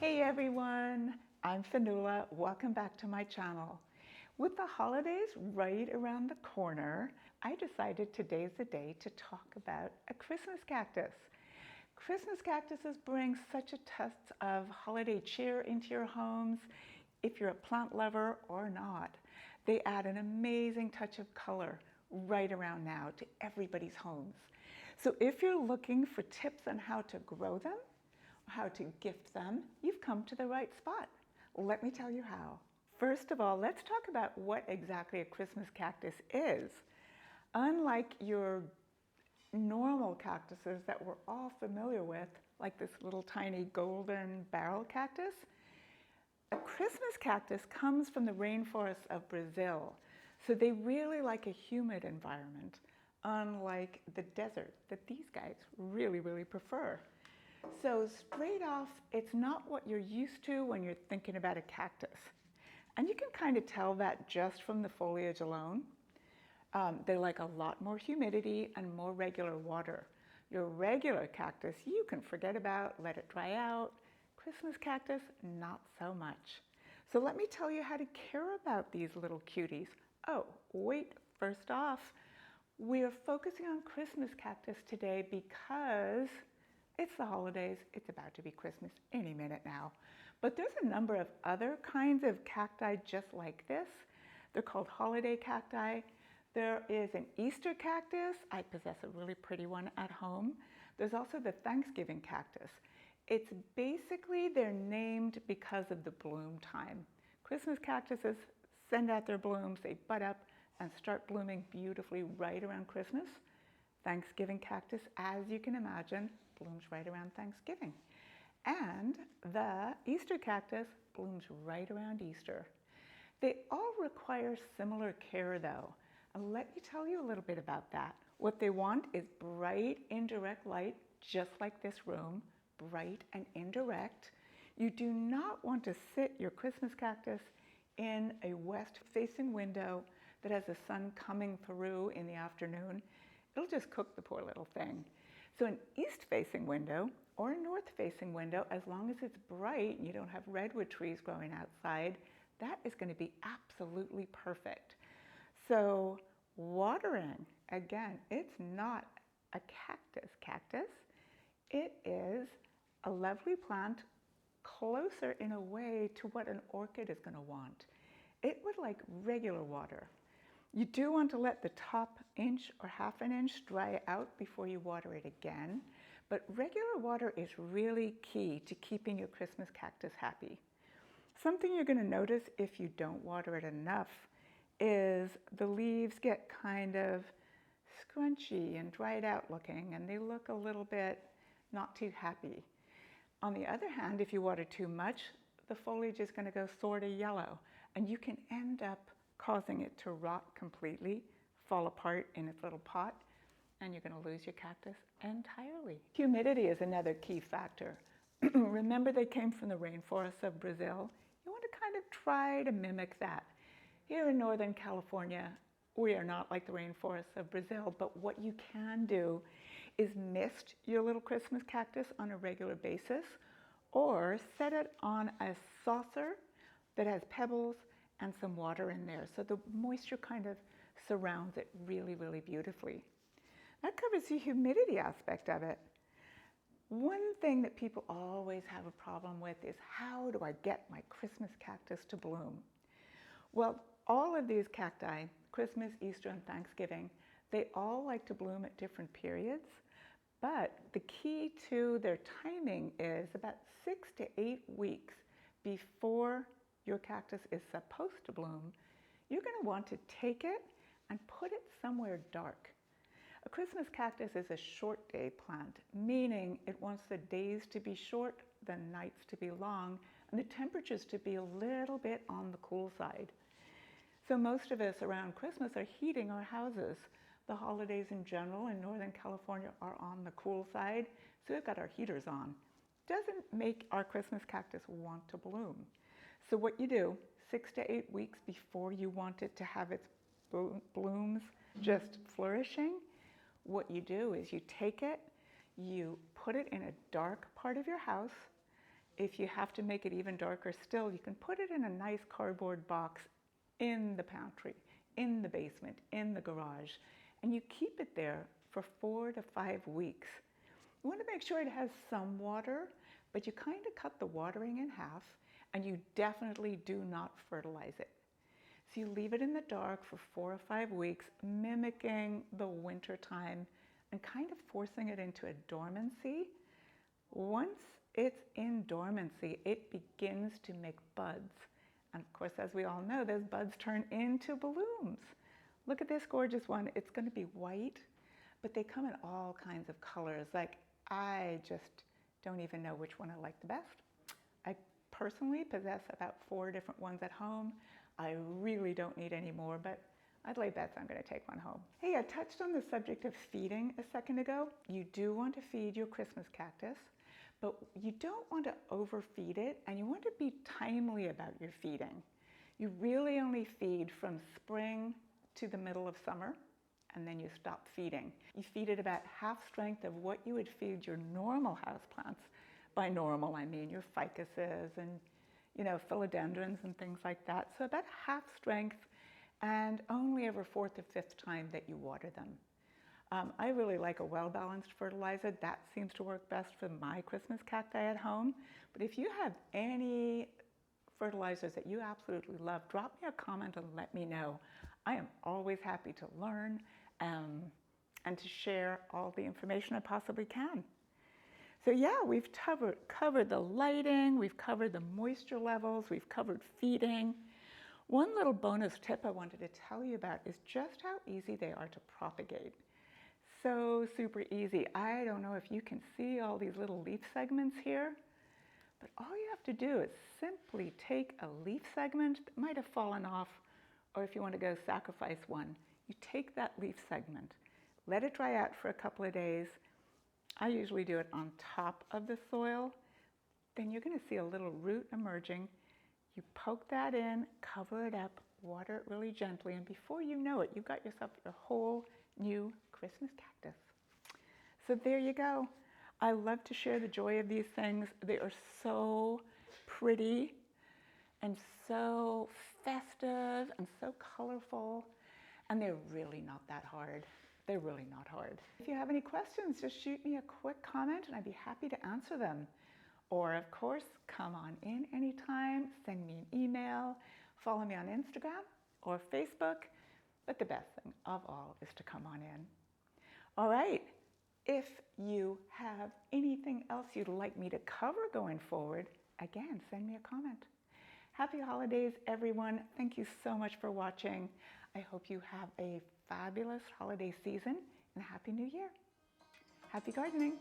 Hey everyone, I'm Fionnuala. Welcome back to my channel. With the holidays right around the corner, I decided today's the day to talk about a Christmas cactus. Christmas cactuses bring such a touch of holiday cheer into your homes, if you're a plant lover or not. They add an amazing touch of color right around now to everybody's homes. So if you're looking for tips on how to grow them, how to gift them, you've come to the right spot. Let me tell you how. First of all, let's talk about what exactly a Christmas cactus is. Unlike your normal cactuses that we're all familiar with, like this little tiny golden barrel cactus, a Christmas cactus comes from the rainforests of Brazil. So they really like a humid environment, unlike the desert that these guys really prefer. So straight off, it's not what you're used to when you're thinking about a cactus. And you can kind of tell that just from the foliage alone. They like a lot more humidity and more regular water. Your regular cactus, you can forget about, let it dry out. Christmas cactus, not so much. So let me tell you how to care about these little cuties. Oh, wait, first off, we are focusing on Christmas cactus today because it's the holidays. It's about to be Christmas any minute now. But there's a number of other kinds of cacti just like this. They're called holiday cacti. There is an Easter cactus. I possess a really pretty one at home. There's also the Thanksgiving cactus. It's basically, they're named because of the bloom time. Christmas cactuses send out their blooms, they bud up and start blooming beautifully right around Christmas. Thanksgiving cactus, as you can imagine, blooms right around Thanksgiving. And the Easter cactus blooms right around Easter. They all require similar care though. And let me tell you a little bit about that. What they want is bright, indirect light, just like this room, bright and indirect. You do not want to sit your Christmas cactus in a west-facing window that has the sun coming through in the afternoon. It'll just cook the poor little thing. So an east-facing window or a north-facing window, as long as it's bright and you don't have redwood trees growing outside, that is going to be absolutely perfect. So watering, again, it's not a cactus. It is a lovely plant closer in a way to what an orchid is going to want. It would like regular water. You do want to let the top inch or half an inch dry out before you water it again, but regular water is really key to keeping your Christmas cactus happy. Something you're going to notice if you don't water it enough is the leaves get kind of scrunchy and dried out looking, and they look a little bit not too happy. On the other hand, if you water too much, the foliage is going to go sort of yellow, and you can end up causing it to rot completely, fall apart in its little pot, and you're going to lose your cactus entirely. Humidity is another key factor. Remember, they came from the rainforests of Brazil. You want to kind of try to mimic that. Here in Northern California, we are not like the rainforests of Brazil, but what you can do is mist your little Christmas cactus on a regular basis, or set it on a saucer that has pebbles and some water in there, so the moisture kind of surrounds it really beautifully. That covers the humidity aspect of it. One thing that people always have a problem with is, how do I get my Christmas cactus to bloom? Well, all of these cacti, Christmas, Easter, and Thanksgiving, they all like to bloom at different periods, but the key to their timing is about 6 to 8 weeks before your cactus is supposed to bloom. You're going to want to take it and put it somewhere dark. A Christmas cactus is a short day plant, meaning it wants the days to be short, the nights to be long, and the temperatures to be a little bit on the cool side. So most of us around Christmas are heating our houses. The holidays in general in Northern California are on the cool side, so we've got our heaters on. Doesn't make our Christmas cactus want to bloom. So what you do, 6 to 8 weeks before you want it to have its blooms just flourishing, what you do is you take it, you put it in a dark part of your house. if you have to make it even darker still, you can put it in a nice cardboard box in the pantry, in the basement, in the garage, and you keep it there for 4 to 5 weeks. You want to make sure it has some water, but you kind of cut the watering in half, and you definitely do not fertilize it. So you leave it in the dark for 4 or 5 weeks, mimicking the winter time and kind of forcing it into a dormancy. Once it's in dormancy, it begins to make buds. And of course, as we all know, those buds turn into blooms. Look at this gorgeous one. It's going to be white, but they come in all kinds of colors. Like, I just don't even know which one I like the best. I personally possess about 4 different ones at home. I really don't need any more, but I'd lay bets I'm going to take one home. Hey, I touched on the subject of feeding a second ago. You do want to feed your Christmas cactus, but you don't want to overfeed it, and you want to be timely about your feeding. You really only feed from spring to the middle of summer, and then you stop feeding. You feed it about half strength of what you would feed your normal houseplants. By normal, I mean your ficuses and philodendrons and things like that. So about half strength, and only every 4th or 5th time that you water them. I really like a well-balanced fertilizer. That seems to work best for my Christmas cacti at home. But if you have any fertilizers that you absolutely love, drop me a comment and let me know. I am always happy to learn and to share all the information I possibly can. So yeah, we've covered the lighting, we've covered the moisture levels, we've covered feeding. One little bonus tip I wanted to tell you about is just how easy they are to propagate. So super easy. I don't know if you can see all these little leaf segments here, but all you have to do is simply take a leaf segment that might have fallen off, or if you want to go sacrifice one, you take that leaf segment, let it dry out for a couple of days. I usually do it on top of the soil. Then you're going to see a little root emerging. You poke that in, cover it up, water it really gently, and before you know it, you've got yourself your whole new Christmas cactus. So there you go. I love to share the joy of these things. They are so pretty and so festive and so colorful, and they're really not that hard. They're really not hard. If you have any questions, just shoot me a quick comment and I'd be happy to answer them. Or of course, come on in anytime, send me an email, follow me on Instagram or Facebook, but the best thing of all is to come on in. All right, if you have anything else you'd like me to cover going forward, again, send me a comment. Happy holidays, everyone. Thank you so much for watching. I hope you have a fabulous holiday season and a Happy New Year. Happy gardening.